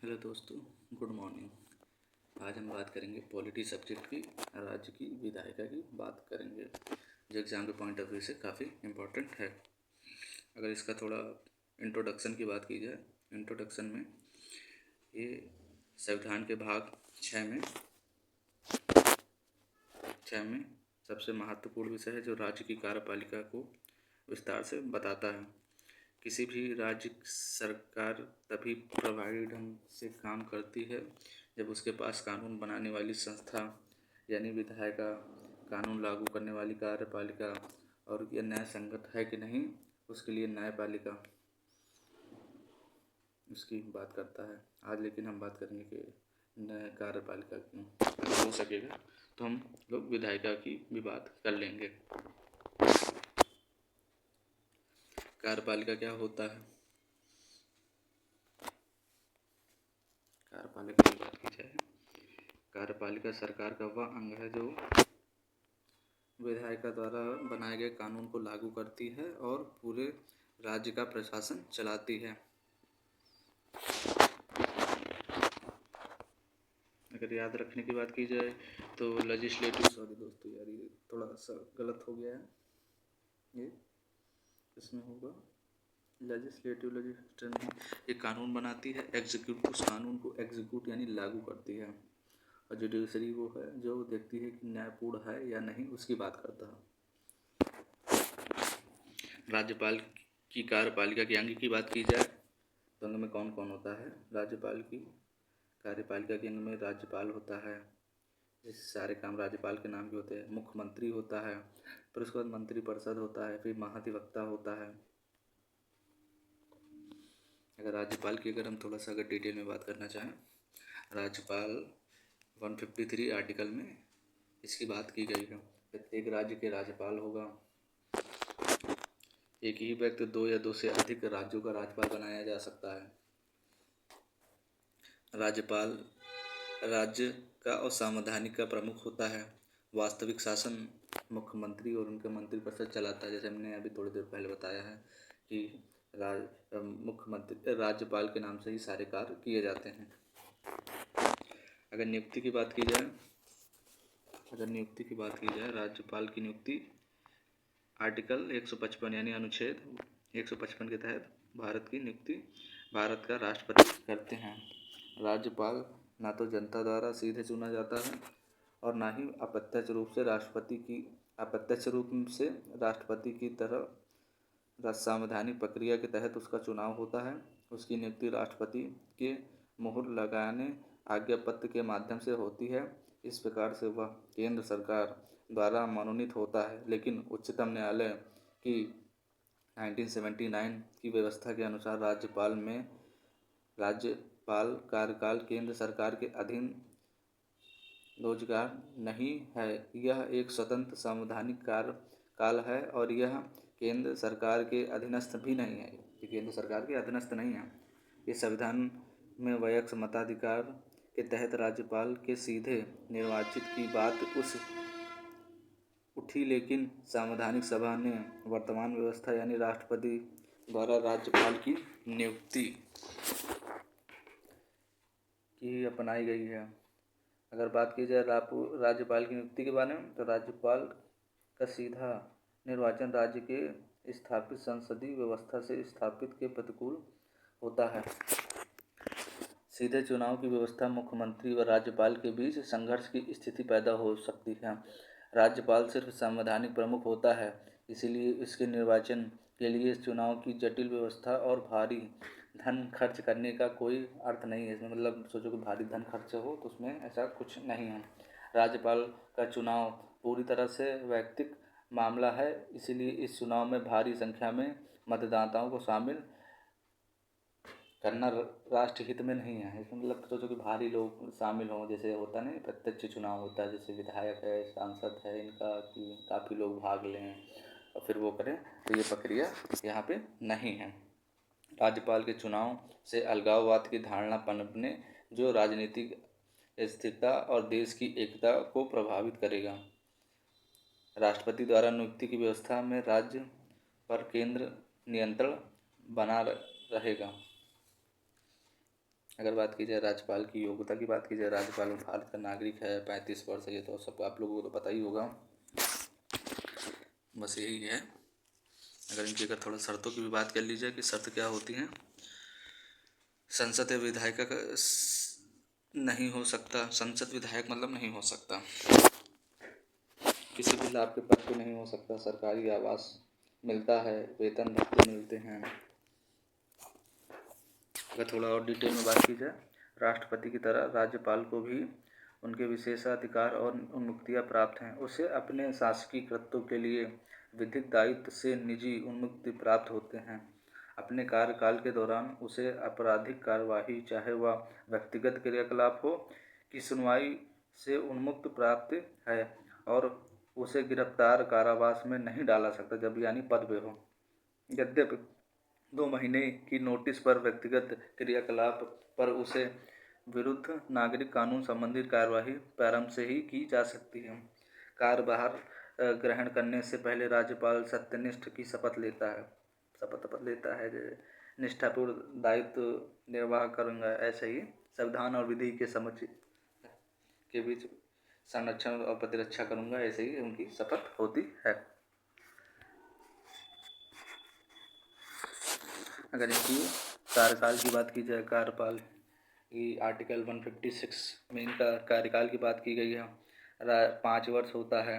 Hello दोस्तों, good morning. आज हम बात करेंगे पॉलिटी सब्जेक्ट की, राज्य की विधायिका की बात करेंगे, जो एग्ज़ाम के पॉइंट ऑफ व्यू से काफ़ी इम्पोर्टेंट है। अगर इसका थोड़ा इंट्रोडक्शन की बात की जाए, इंट्रोडक्शन में ये संविधान के भाग 6 में सबसे महत्वपूर्ण विषय है, जो राज्य की कार्यपालिका को विस्तार से बताता है। किसी भी राज्य सरकार तभी प्रभावी ढंग से काम करती है जब उसके पास कानून बनाने वाली संस्था यानी विधायिका, कानून लागू करने वाली कार्यपालिका और यह न्याय संगत है कि नहीं, उसके लिए न्यायपालिका उसकी बात करता है। आज लेकिन हम बात करेंगे कि न्याय कार्यपालिका की, अगर हो सकेगा तो हम लोग विधायिका की भी बात कर लेंगे। कार्यपालिका क्या होता है? कार्यपालिका की बात की जाए, कार्यपालिका सरकार का वह अंग है जो विधायिका द्वारा बनाए गए कानून को लागू करती है और पूरे राज्य का प्रशासन चलाती है। अगर याद रखने की बात की जाए तो लेजिस्लेटिव, सॉरी दोस्तों यार ये थोड़ा सा गलत हो गया है, ये इसमें होगा लेजिस्लेटिव ये कानून बनाती है, एग्जीक्यूटिव उस कानून को एग्जीक्यूट यानी लागू करती है, और जुडिशरी वो है जो देखती है कि न्यायपूर्ण है या नहीं, उसकी बात करता है। राज्यपाल की कार्यपालिका के अंग की बात की जाए तो अंग में कौन कौन होता है? राज्यपाल की कार्यपालिका के अंग में राज्यपाल होता है, ये सारे काम राज्यपाल के नाम के होते हैं। मुख्यमंत्री होता है, फिर उसके बाद मंत्रिपरिषद होता है, फिर महाधिवक्ता होता है। अगर राज्यपाल की हम थोड़ा सा अगर डिटेल में बात करना चाहें, राज्यपाल 153 आर्टिकल में इसकी बात की गई है। प्रत्येक राज्य के राज्यपाल होगा। एक ही व्यक्ति 2 या 2 से अधिक राज्यों का राज्यपाल बनाया जा सकता है। राज्यपाल राज्य का और संवैधानिक का प्रमुख होता है। वास्तविक शासन मुख्यमंत्री और उनके मंत्रिपरिषद चलाता है। जैसे हमने अभी थोड़ी देर पहले बताया है कि मुख्यमंत्री राज्यपाल के नाम से ही सारे कार्य किए जाते हैं। अगर नियुक्ति की बात की जाए, राज्यपाल की नियुक्ति आर्टिकल 155 यानी अनुच्छेद 155 के तहत भारत की नियुक्ति भारत का राष्ट्रपति करते हैं। राज्यपाल ना तो जनता द्वारा सीधे चुना जाता है और ना ही अप्रत्यक्ष रूप से राष्ट्रपति की तरह संवैधानिक प्रक्रिया के तहत उसका चुनाव होता है। उसकी नियुक्ति राष्ट्रपति के मुहर लगाने आज्ञा पत्र के माध्यम से होती है। इस प्रकार से वह केंद्र सरकार द्वारा मनोनीत होता है, लेकिन उच्चतम न्यायालय की 1979 की व्यवस्था के अनुसार राज्यपाल कार्यकाल केंद्र सरकार के अधीन रोजगार नहीं है। यह एक स्वतंत्र संवैधानिक कार्यकाल है और यह केंद्र सरकार के अधीनस्थ भी नहीं है। ये केंद्र सरकार के अधीनस्थ नहीं है। इस संविधान में वयस्क मताधिकार के तहत राज्यपाल के सीधे निर्वाचित की बात उठी, लेकिन संवैधानिक सभा ने वर्तमान व्यवस्था यानी राष्ट्रपति द्वारा राज्यपाल की नियुक्ति की अपनाई गई है। अगर बात की जाए राज्यपाल की नियुक्ति के बारे में, तो राज्यपाल का सीधा निर्वाचन राज्य के स्थापित संसदीय व्यवस्था से स्थापित के प्रतिकूल होता है। सीधे चुनाव की व्यवस्था मुख्यमंत्री व राज्यपाल के बीच संघर्ष की स्थिति पैदा हो सकती है। राज्यपाल सिर्फ संवैधानिक प्रमुख होता है, इसीलिए इसके निर्वाचन के लिए चुनाव की जटिल व्यवस्था और भारी धन खर्च करने का कोई अर्थ नहीं है। इसमें मतलब सोचो कि भारी धन खर्च हो, तो उसमें ऐसा कुछ नहीं है। राज्यपाल का चुनाव पूरी तरह से वैयक्तिक मामला है, इसीलिए इस चुनाव में भारी संख्या में मतदाताओं को शामिल करना राष्ट्रहित में नहीं है। इसमें मतलब सोचो कि भारी लोग शामिल हों, जैसे होता नहीं प्रत्यक्ष चुनाव होता है, जैसे विधायक है, सांसद है, इनका कि काफ़ी लोग भाग लें और फिर वो करें, तो ये प्रक्रिया यहाँ पे नहीं है। राज्यपाल के चुनाव से अलगाववाद की धारणा पनपने जो राजनीतिक स्थिरता और देश की एकता को प्रभावित करेगा। राष्ट्रपति द्वारा नियुक्ति की व्यवस्था में राज्य पर केंद्र नियंत्रण बना रहेगा। अगर बात की जाए राज्यपाल की योग्यता की बात की जाए, राज्यपाल भारत का नागरिक है, 35 वर्ष है, ये तो सब आप लोगों को तो पता ही होगा। बस यही है। अगर इनकी अगर थोड़ा शर्तों की भी बात कर ली जाए कि शर्त क्या होती हैं, संसद या विधायक का नहीं हो सकता, संसद विधायक मतलब नहीं हो सकता, किसी भी लाभ के पद पे नहीं हो सकता, सरकारी आवास मिलता है, वेतन भत्ते मिलते हैं। अगर थोड़ा और डिटेल में बात की जाए, राष्ट्रपति की तरह राज्यपाल को भी उनके विशेषाधिकार और उन्मुक्तियाँ प्राप्त हैं। उसे अपने शासकीय कृत्यों के लिए विधिक दायित्व से निजी उन्मुक्ति प्राप्त होते हैं। अपने कार्यकाल के दौरान उसे आपराधिक कार्यवाही, चाहे वह व्यक्तिगत क्रियाकलाप हो, की सुनवाई से उन्मुक्त प्राप्त है और उसे गिरफ्तार कारावास में नहीं डाला सकता जब यानी पद पे हो। यद्यपि 2 महीने की नोटिस पर व्यक्तिगत क्रियाकलाप पर उसे विरुद्ध नागरिक कानून संबंधित कार्यवाही प्रारंभ से ही की जा सकती है। कार्यभार ग्रहण करने से पहले राज्यपाल सत्यनिष्ठ की शपथ लेता है निष्ठापूर्ण दायित्व निर्वाह करूँगा, ऐसे ही संविधान और विधि के समुचित के बीच संरक्षण और प्रतिरक्षा करूँगा, ऐसे ही उनकी शपथ होती है। अगर इनकी कार्यकाल की बात की जाए, कार्यकाल की आर्टिकल 156 में इनका कार्यकाल की बात की गई है। 5 वर्ष होता है,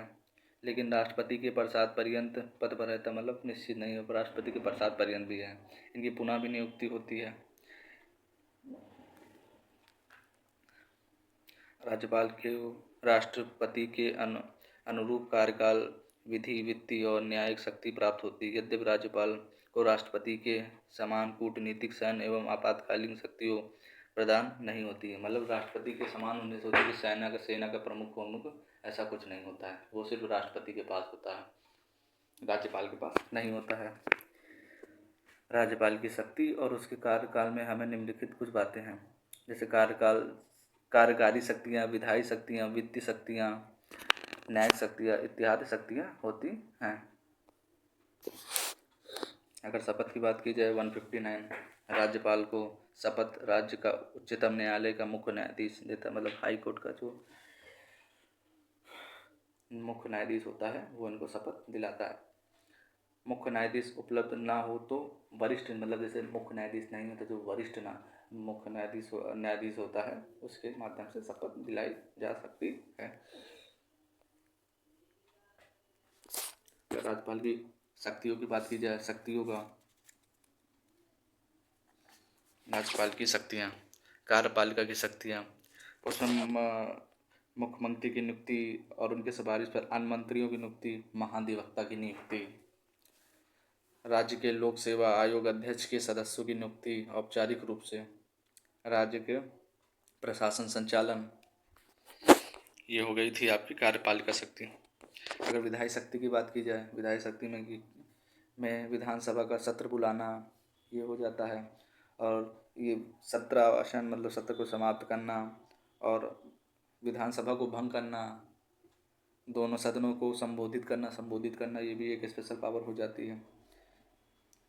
लेकिन राष्ट्रपति के प्रसाद पर्यंत पद पर रहता, मतलब निश्चित नहीं है, राष्ट्रपति के प्रसाद पर्यंत भी है। इनकी पुनः भी नियुक्ति होती है। राज्यपाल के राष्ट्रपति के अनुरूप कार्यकाल, विधि, वित्तीय और न्यायिक शक्ति प्राप्त होती है। यद्यपि राज्यपाल को राष्ट्रपति के समान कूटनीतिक, सैन्य एवं आपातकालीन शक्तियों प्रदान नहीं होती है। मतलब राष्ट्रपति के समान होने से होती है कि सेना का प्रमुख ऐसा कुछ नहीं होता है, वो सिर्फ राष्ट्रपति के पास होता है, राज्यपाल के पास नहीं होता है। राज्यपाल की शक्ति और उसके कार्यकाल में हमें निम्नलिखित कुछ बातें हैं, जैसे कार्यकारी शक्तियाँ, विधायी शक्तियाँ, वित्तीय शक्तियाँ, न्यायिक शक्तियाँ इत्यादि शक्तियाँ होती हैं। अगर शपथ की बात की जाए, 159 राज्यपाल को शपथ राज्य का उच्चतम न्यायालय का मुख्य न्यायाधीश देता, मतलब हाई कोर्ट का जो मुख्य न्यायाधीश होता है वो इनको शपथ दिलाता है। मुख्य न्यायाधीश उपलब्ध ना हो तो वरिष्ठ, मतलब जैसे मुख्य न्यायाधीश नहीं है तो जो वरिष्ठ मुख्य न्यायाधीश होता है उसके माध्यम से शपथ दिलाई जा सकती है। राज्यपाल की शक्तियों की बात की जाए, राज्यपाल की शक्तियाँ, कार्यपालिका की शक्तियाँ, उसमें मुख्यमंत्री की नियुक्ति और उनके सिफारिश पर अन्य मंत्रियों की नियुक्ति, महाधिवक्ता की नियुक्ति, राज्य के लोक सेवा आयोग अध्यक्ष के सदस्यों की नियुक्ति औपचारिक रूप से, राज्य के प्रशासन संचालन, ये हो गई थी आपकी कार्यपालिका शक्ति। अगर विधायी शक्ति की बात की जाए, विधायी शक्ति में विधानसभा का सत्र बुलाना ये हो जाता है, और ये सत्रावसान मतलब सत्र को समाप्त करना और विधानसभा को भंग करना, दोनों सदनों को संबोधित करना ये भी एक स्पेशल पावर हो जाती है।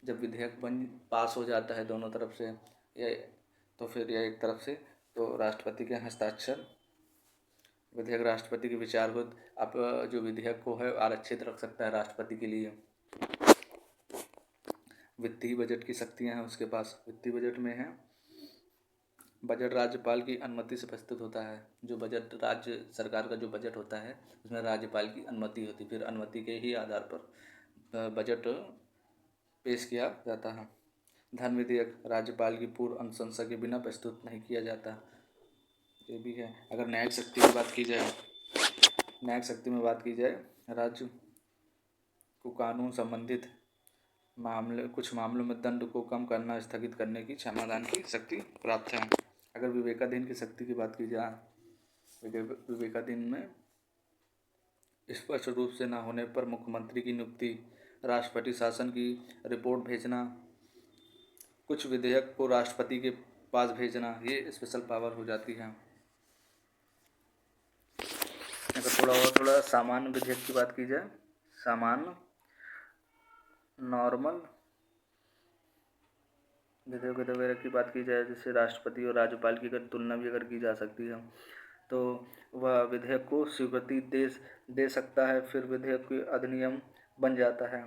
जब विधेयक पास हो जाता है दोनों तरफ से, या तो फिर यह एक तरफ से, तो राष्ट्रपति के हस्ताक्षर विधेयक राष्ट्रपति के विचार को आप जो विधेयक को है आरक्षित रख सकता है राष्ट्रपति के लिए। वित्तीय बजट की शक्तियां हैं उसके पास। वित्तीय बजट में है, बजट राज्यपाल की अनुमति से प्रस्तुत होता है। जो बजट राज्य सरकार का जो बजट होता है उसमें राज्यपाल की अनुमति होती है, फिर अनुमति के ही आधार पर बजट पेश किया जाता है। धन विधेयक राज्यपाल की पूर्व अनुशंसा के बिना प्रस्तुत नहीं किया जाता, ये भी है। अगर न्यायिक शक्ति की बात की जाए, न्यायिक शक्ति में बात की जाए, राज्य को कानून संबंधित कुछ मामलों में दंड को कम करना, स्थगित करने की क्षमादान की शक्ति प्राप्त है। अगर विवेकाधीन की शक्ति की बात की जाए, विवेकाधीन में स्पष्ट रूप से न होने पर मुख्यमंत्री की नियुक्ति, राष्ट्रपति शासन की रिपोर्ट भेजना, कुछ विधेयक को राष्ट्रपति के पास भेजना, ये स्पेशल पावर हो जाती है। अगर थोड़ा सामान्य विधेयक की बात की जाए, सामान्य नॉर्मल विधेयक वगैरह की बात की जाए, जैसे राष्ट्रपति और राज्यपाल की अगर तुलना भी अगर की जा सकती है, तो वह विधेयक को स्वीकृति दे सकता है, फिर विधेयक कोई अधिनियम बन जाता है।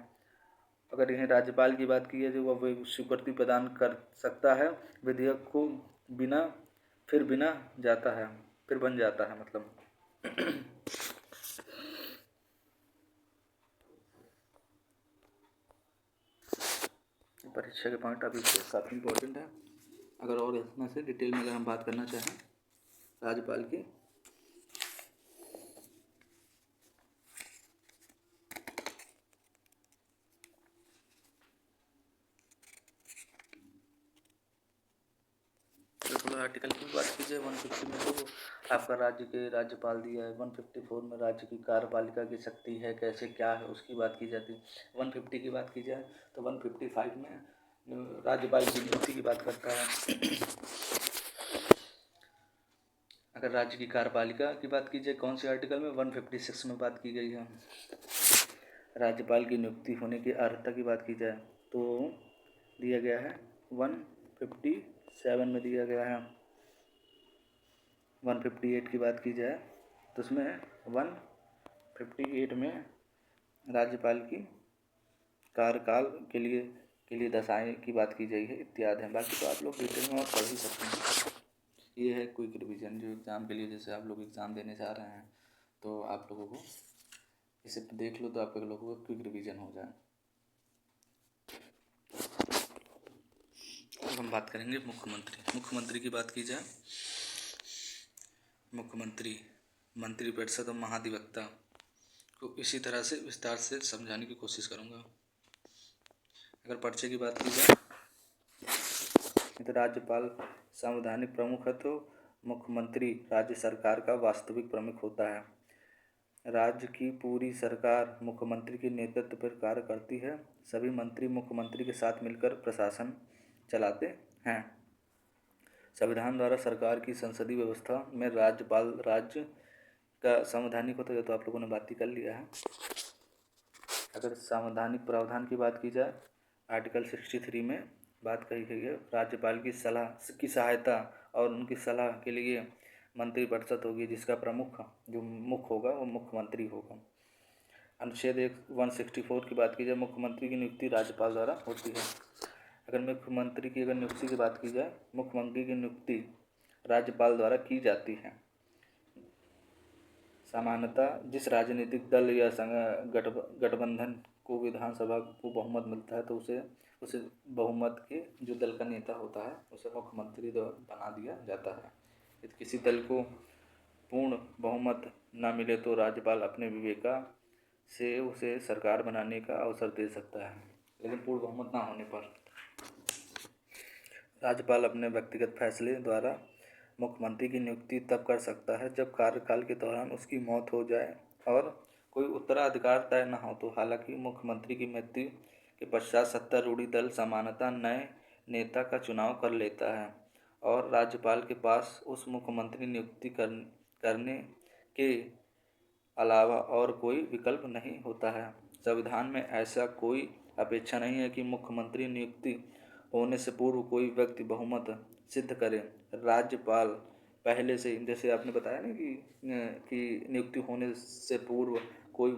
अगर यहीं राज्यपाल की बात की है, जो वह स्वीकृति प्रदान कर सकता है विधेयक को, बिना जाता है, फिर बन जाता है मतलब। परीक्षा के पॉइंट अभी काफ़ी इम्पोर्टेंट है। अगर और इसमें से डिटेल में अगर हम बात करना चाहें राज्यपाल की, तो थोड़ा आर्टिकल की बात की जाए 150 में, तो आपका राज्य के राज्यपाल दिया है। 154 में राज्य की कार्यपालिका की शक्ति है कैसे, क्या है, उसकी बात की जाती है। 150 की बात की जाए तो 155 में राज्यपाल की नियुक्ति की बात करता है। अगर राज्य की कार्यपालिका की बात की जाए कौन से आर्टिकल में, 156 में बात की गई है। राज्यपाल की नियुक्ति होने की अर्हता की बात की जाए तो दिया गया है 157 में दिया गया है। 158 की बात की जाए तो उसमें 158 में राज्यपाल की कार्यकाल के लिए दशाएं की बात की गई है इत्यादि है। बाकी तो आप लोग डिटेल में और पढ़ ही सकते हैं। ये है क्विक रिवीजन, जो एग्ज़ाम के लिए जैसे आप लोग एग्ज़ाम देने जा रहे हैं तो आप लोगों को इसे देख लो तो आप लोगों का क्विक रिवीजन हो जाए। अब हम बात करेंगे मुख्यमंत्री की बात की जाए। मुख्यमंत्री मंत्रिपरिषद और महाधिवक्ता को इसी तरह से विस्तार से समझाने की कोशिश करूँगा। अगर पर्चे की बात की जाए तो राज्यपाल संवैधानिक प्रमुख है, तो मुख्यमंत्री राज्य सरकार का वास्तविक प्रमुख होता है। राज्य की पूरी सरकार मुख्यमंत्री के नेतृत्व पर कार्य करती है। सभी मंत्री मुख्यमंत्री के साथ मिलकर प्रशासन चलाते हैं। संविधान द्वारा सरकार की संसदीय व्यवस्था में राज्यपाल राज्य का संवैधानिक होता है, तो आप लोगों ने बात ही कर लिया है। अगर संवैधानिक प्रावधान की बात की जाए, आर्टिकल 63 में बात कही गई है, राज्यपाल की सहायता और उनकी सलाह के लिए मंत्रिपरिषद होगी, जिसका प्रमुख जो मुख्य होगा वो मुख्यमंत्री होगा। अनुच्छेद 164 की बात की जाए, मुख्यमंत्री की नियुक्ति राज्यपाल द्वारा होती है। अगर मुख्यमंत्री की अगर नियुक्ति की बात की जाए, मुख्यमंत्री की नियुक्ति राज्यपाल द्वारा की जाती है। सामान्यतः जिस राजनीतिक दल या गठबंधन को विधानसभा को बहुमत मिलता है, तो उसे बहुमत के जो दल का नेता होता है उसे मुख्यमंत्री बना दिया जाता है। यदि किसी दल को पूर्ण बहुमत न मिले तो राज्यपाल अपने विवेका से उसे सरकार बनाने का अवसर दे सकता है, लेकिन पूर्ण बहुमत ना होने पर राज्यपाल अपने व्यक्तिगत फैसले द्वारा मुख्यमंत्री की नियुक्ति तब कर सकता है जब कार्यकाल के दौरान उसकी मौत हो जाए और कोई उत्तराधिकार तय न हो। तो हालांकि मुख्यमंत्री की मृत्यु के पश्चात सत्तारूढ़ दल सामान्यतः नए नेता का चुनाव कर लेता है और राज्यपाल के पास उस मुख्यमंत्री नियुक्ति करने के अलावा और कोई विकल्प नहीं होता है। संविधान में ऐसा कोई अपेक्षा नहीं है कि मुख्यमंत्री नियुक्ति होने से पूर्व कोई व्यक्ति बहुमत सिद्ध करे। राज्यपाल पहले से, जैसे आपने बताया ना कि नियुक्ति होने से पूर्व कोई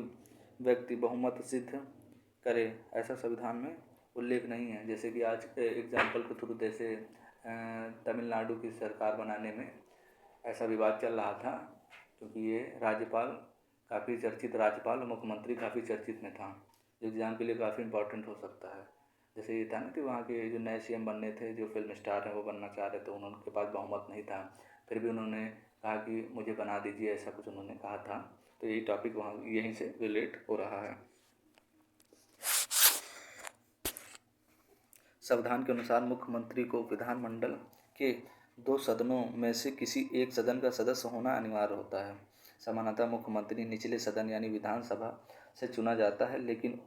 व्यक्ति बहुमत सिद्ध करे, ऐसा संविधान में उल्लेख नहीं है। जैसे कि आज के एग्जाम्पल के थ्रू, जैसे तमिलनाडु की सरकार बनाने में ऐसा विवाद चल रहा था, क्योंकि ये राज्यपाल काफ़ी चर्चित, राज्यपाल और मुख्यमंत्री काफ़ी चर्चित में था, जो एग्ज़ाम के लिए काफ़ी इंपॉर्टेंट हो सकता है। जैसे ये था ना कि वहाँ के जो नए सीएम बनने थे, जो फिल्म स्टार हैं, वो बनना चाह रहे थे, उनके पास बहुमत नहीं था, फिर भी उन्होंने कहा कि मुझे बना दीजिए, ऐसा कुछ उन्होंने कहा था। तो यही टॉपिक वहाँ यहीं से रिलेट हो रहा है। संविधान के अनुसार मुख्यमंत्री को विधानमंडल के 2 सदनों में से किसी एक सदन का सदस्य होना अनिवार्य होता है। सामान्यतः मुख्यमंत्री निचले सदन यानी विधानसभा से चुना जाता है, लेकिन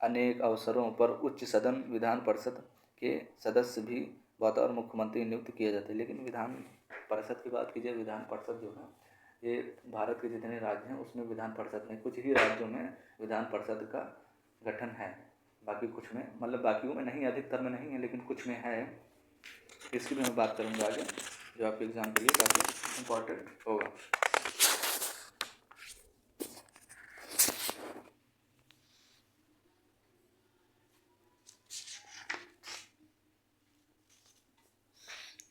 अनेक अवसरों पर उच्च सदन विधान परिषद के सदस्य भी बतौर मुख्यमंत्री नियुक्त किए जाते हैं। लेकिन विधान परिषद की बात कीजिए, विधान परिषद जो है ये भारत के जितने राज्य हैं उसमें विधान परिषद नहीं, कुछ ही राज्यों में विधान परिषद का गठन है। बाकी कुछ में, मतलब बाकियों में नहीं, अधिकतर में नहीं है, लेकिन कुछ में है। इसकी भी मैं बात करूँगा आगे, जो आपके एग्ज़ाम के लिए काफ़ी इम्पोर्टेंट होगा।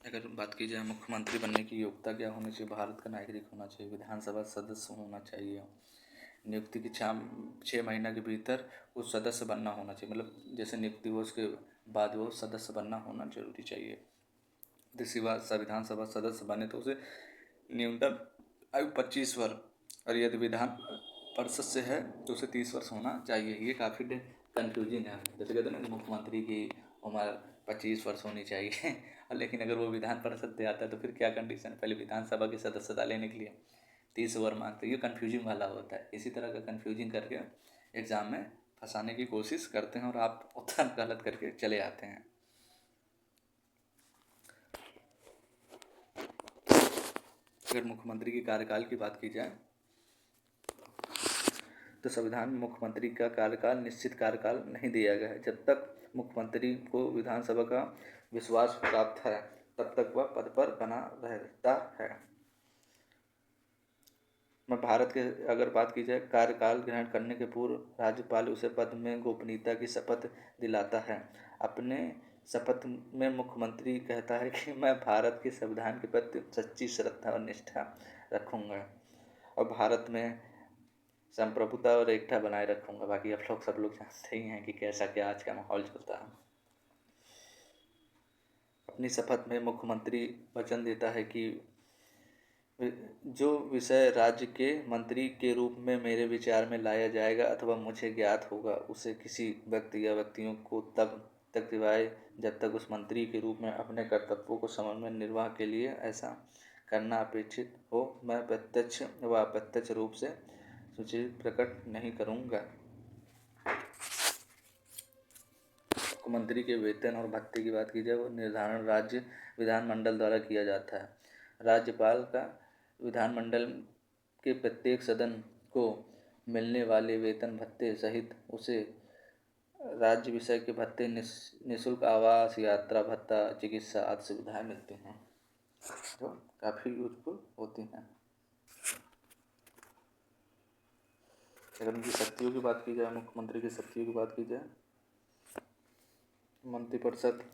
अगर बात की जाए मुख्यमंत्री बनने की योग्यता क्या होनी चाहिए, भारत का नागरिक होना चाहिए, विधानसभा सदस्य होना चाहिए, नियुक्ति की 6 महीना के भीतर उस सदस्य बनना होना चाहिए, मतलब जैसे नियुक्ति हो उसके बाद वो सदस्य बनना होना जरूरी चाहिए। दूसरी बात, संविधान सभा सदस्य बने तो उसे न्यूनतम आयु 25 वर्ष, और यदि विधान परिषद से है तो उसे 30 वर्ष होना चाहिए। ये काफ़ी कंफ्यूजिंग है, जैसे कहते हैं ना मुख्यमंत्री की उम्र 25 वर्ष होनी चाहिए और लेकिन अगर वो विधान परिषद से आता है तो फिर क्या कंडीशन है, पहले विधानसभा की सदस्यता लेने के लिए 30 वर्ष मांगते, ये कन्फ्यूजिंग वाला होता है। इसी तरह का कन्फ्यूजिंग करके एग्ज़ाम में फंसाने की कोशिश करते हैं और आप उत्तर गलत करके चले आते हैं। अगर मुख्यमंत्री के कार्यकाल की बात की जाए तो संविधान में मुख्यमंत्री का कार्यकाल निश्चित कार्यकाल नहीं दिया गया है। जब तक मुख्यमंत्री को विधानसभा का विश्वास प्राप्त है तब तक वह पद पर बना रहता है। मैं भारत के अगर बात की जाए, कार्यकाल ग्रहण करने के पूर्व राज्यपाल उसे पद में गोपनीयता की शपथ दिलाता है। अपने शपथ में मुख्यमंत्री कहता है कि मैं भारत के संविधान के प्रति सच्ची श्रद्धा और निष्ठा रखूँगा और भारत में संप्रभुता और एकता बनाए रखूँगा। बाकी आप लोग सब लोग जानते ही हैं कि कैसा क्या आज का माहौल चलता है। अपनी शपथ में मुख्यमंत्री वचन देता है कि जो विषय राज्य के मंत्री के रूप में मेरे विचार में लाया जाएगा अथवा मुझे ज्ञात होगा, उसे किसी व्यक्ति या व्यक्तियों को तब तक दिवाए जब तक उस मंत्री के रूप में अपने कर्तव्यों को समय में निर्वाह के लिए ऐसा करना अपेक्षित हो, मैं प्रत्यक्ष व अप्रत्यक्ष रूप से सूची प्रकट नहीं करूँगा। मुख्यमंत्री के वेतन और भत्ते की बात की जाए, वो निर्धारण राज्य विधानमंडल द्वारा किया जाता है। राज्यपाल का विधानमंडल के प्रत्येक सदन को मिलने वाले वेतन भत्ते सहित उसे राज्य विषय के भत्ते, निःशुल्क आवास, यात्रा भत्ता, चिकित्सा आदि सुविधाएं मिलती हैं जो काफ़ी यूजफुल होती हैं। अगर उनकी शक्तियों की बात की जाए, मुख्यमंत्री की शक्तियों की बात की जाए, मंत्रिपरिषद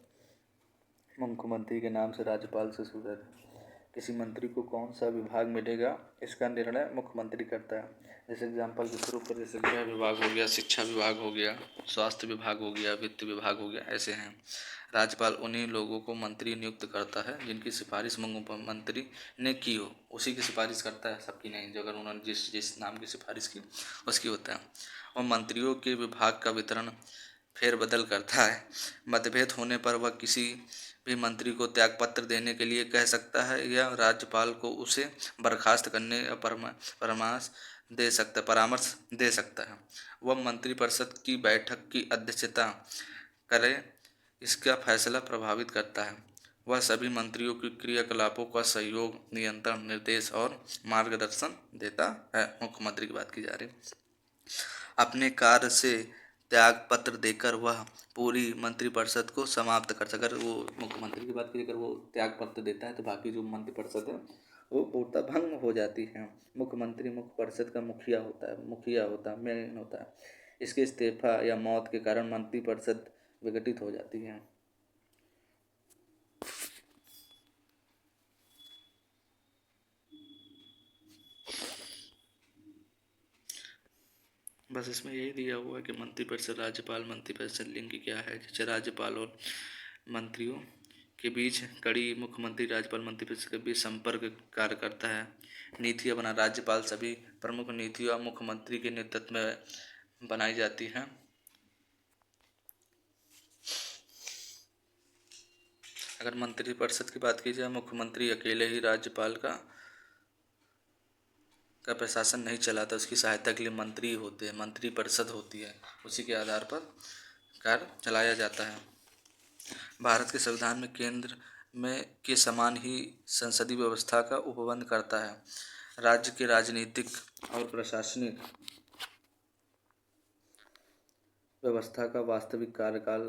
मुख्यमंत्री के नाम से राज्यपाल से शुरू है। किसी मंत्री को कौन सा विभाग मिलेगा इसका निर्णय मुख्यमंत्री करता है। जैसे एग्जाम्पल के स्वरूप पर जैसे गृह विभाग हो गया, शिक्षा विभाग हो गया, स्वास्थ्य विभाग हो गया, वित्त विभाग हो गया, ऐसे हैं। राज्यपाल उन्हीं लोगों को मंत्री नियुक्त करता है जिनकी सिफारिश मुख्यमंत्री ने की हो, उसी की सिफारिश करता है, सबकी नहीं। जो अगर उन्होंने जिस नाम की सिफारिश की उसकी होता है। और मंत्रियों के विभाग का वितरण फेरबदल करता है। मतभेद होने पर वह किसी भी मंत्री को त्यागपत्र देने के लिए कह सकता है या राज्यपाल को उसे बर्खास्त करने या परामर्श दे सकता है। वह मंत्रिपरिषद की बैठक की अध्यक्षता करे, इसका फैसला प्रभावित करता है। वह सभी मंत्रियों की क्रियाकलापों का सहयोग, नियंत्रण, निर्देश और मार्गदर्शन देता है। मुख्यमंत्री की बात की जा रही है। अपने कार्य से त्याग पत्र देकर वह पूरी मंत्रिपरिषद को समाप्त कर सके। अगर वो मुख्यमंत्री की बात की, अगर वो त्याग पत्र देता है तो बाकी जो मंत्रिपरिषद है वो पूर्णतः भंग हो जाती है। मुख्यमंत्री मुख्य परिषद का मुखिया होता है, मेन होता है। इसके इस्तीफा या मौत के कारण मंत्रिपरिषद विघटित हो जाती है। बस इसमें यही दिया हुआ है कि मंत्रिपरिषद, राज्यपाल, मंत्रिपरिषद लिंग क्या है। जैसे राज्यपाल और मंत्रियों के बीच कड़ी मुख्यमंत्री राज्यपाल मंत्रिपरिषद के बीच संपर्क कार्य करता है। नीतियाँ बना राज्यपाल सभी प्रमुख नीतियाँ मुख्यमंत्री के नेतृत्व में बनाई जाती हैं। अगर मंत्रिपरिषद की बात की जाए, मुख्यमंत्री अकेले ही राज्यपाल का प्रशासन नहीं चलाता, उसकी सहायता के लिए मंत्री होते हैं, मंत्रिपरिषद होती है, उसी के आधार पर कार्य चलाया जाता है। भारत के संविधान में केंद्र में के समान ही संसदीय व्यवस्था का उपबंध करता है। राज्य के राजनीतिक और प्रशासनिक व्यवस्था का वास्तविक कार्यकाल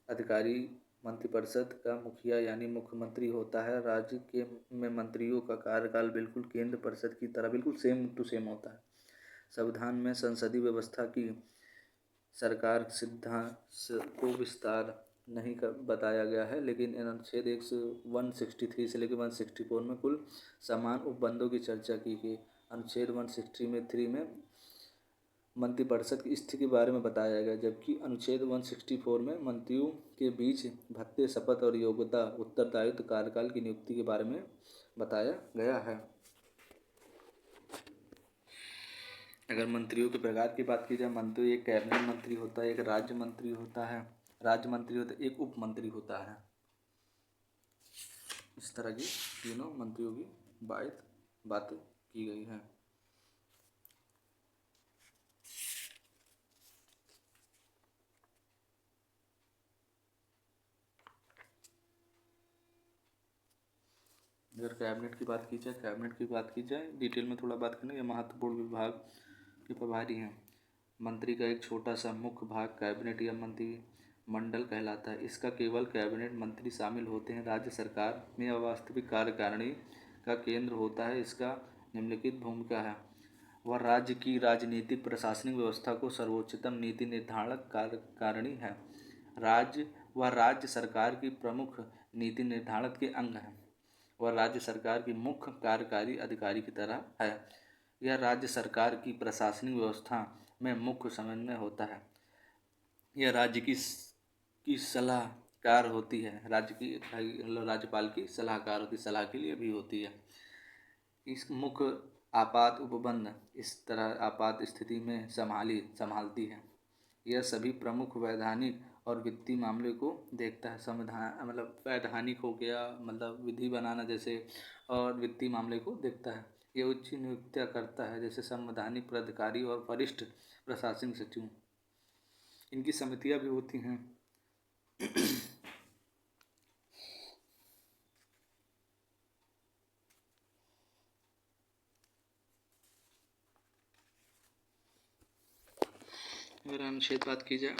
अधिकारी मंत्रिपरिषद का मुखिया यानी मुख्यमंत्री होता है। राज्य के में मंत्रियों का कार्यकाल बिल्कुल केंद्र परिषद की तरह बिल्कुल सेम टू सेम होता है। संविधान में संसदीय व्यवस्था की सरकार सिद्धांत को विस्तार नहीं कर बताया गया है, लेकिन अनुच्छेद 163 से लेकर 164 में कुल समान उपबंधों की चर्चा की गई। अनुच्छेद 163 में मंत्रिपरिषद की स्थिति के बारे में बताया गया, जबकि अनुच्छेद 164 में मंत्रियों के बीच भत्ते, शपथ और योग्यता, उत्तरदायित्व, कार्यकाल की नियुक्ति के बारे में बताया गया है। अगर मंत्रियों के प्रकार की बात की जाए, मंत्री एक कैबिनेट मंत्री होता है, एक राज्य मंत्री होता है, एक उप मंत्री होता है। इस तरह की तीनों मंत्रियों की बातें की गई है। अगर कैबिनेट की बात की जाए डिटेल में थोड़ा बात करें। यह महत्वपूर्ण विभाग के प्रभारी हैं। मंत्री का एक छोटा सा मुख्य भाग कैबिनेट या मंत्रिमंडल कहलाता है। इसका केवल कैबिनेट मंत्री शामिल होते हैं। राज्य सरकार में वास्तविक कार्यकारिणी का केंद्र होता है। इसका निम्नलिखित भूमिका है। वह राज्य की राजनीतिक प्रशासनिक व्यवस्था को सर्वोच्चतम नीति निर्धारक कार्यकारिणी है। राज्य सरकार की प्रमुख नीति निर्धारण के अंग है। वह राज्य सरकार की मुख्य कार्यकारी अधिकारी की तरह है। यह राज्य सरकार की प्रशासनिक व्यवस्था में मुख्य समन्वय होता है। यह राज्य की सलाहकार होती है। राज्यपाल की सलाहकार होती है, सलाह के लिए भी होती है। इस मुख्य आपात उपबंध इस तरह आपात स्थिति में संभालती है। यह सभी प्रमुख वैधानिक और वित्तीय मामले को देखता है। संविधान वैधानिक हो गया, विधि बनाना जैसे, और वित्तीय मामले को देखता है। यह उच्च नियुक्तियां करता है, जैसे संवैधानिक प्राधिकारी और वरिष्ठ प्रशासनिक सचिव। इनकी समितियां भी होती हैं। अगर अनुच्छेद बात की जाए,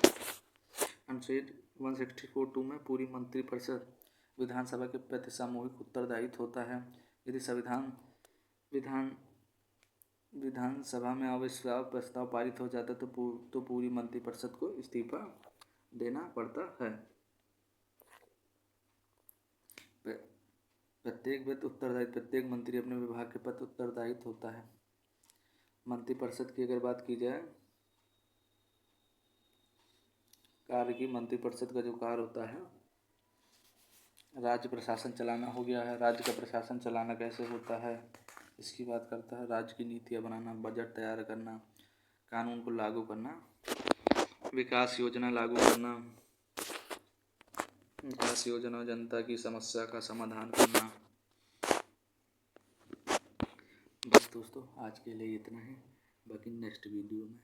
अनुच्छेद 164(2) में पूरी मंत्रिपरिषद विधानसभा के प्रति सामूहिक उत्तरदायित्व होता है। यदि विधानसभा में अविश्वास प्रस्ताव पारित हो जाता तो पूरी मंत्रिपरिषद को इस्तीफा देना पड़ता है। प्रत्येक मंत्री अपने विभाग के प्रति उत्तरदायित्व होता है। मंत्रिपरिषद की अगर बात की जाए, कार्य की मंत्रिपरिषद का जो कार्य होता है, राज्य प्रशासन चलाना हो गया है। राज्य का प्रशासन चलाना कैसे होता है इसकी बात करता है। राज्य की नीतियाँ बनाना, बजट तैयार करना, कानून को लागू करना, विकास योजना लागू करना, विकास योजना, जनता की समस्या का समाधान करना। बस दोस्तों, आज के लिए इतना ही। बाकी नेक्स्ट वीडियो में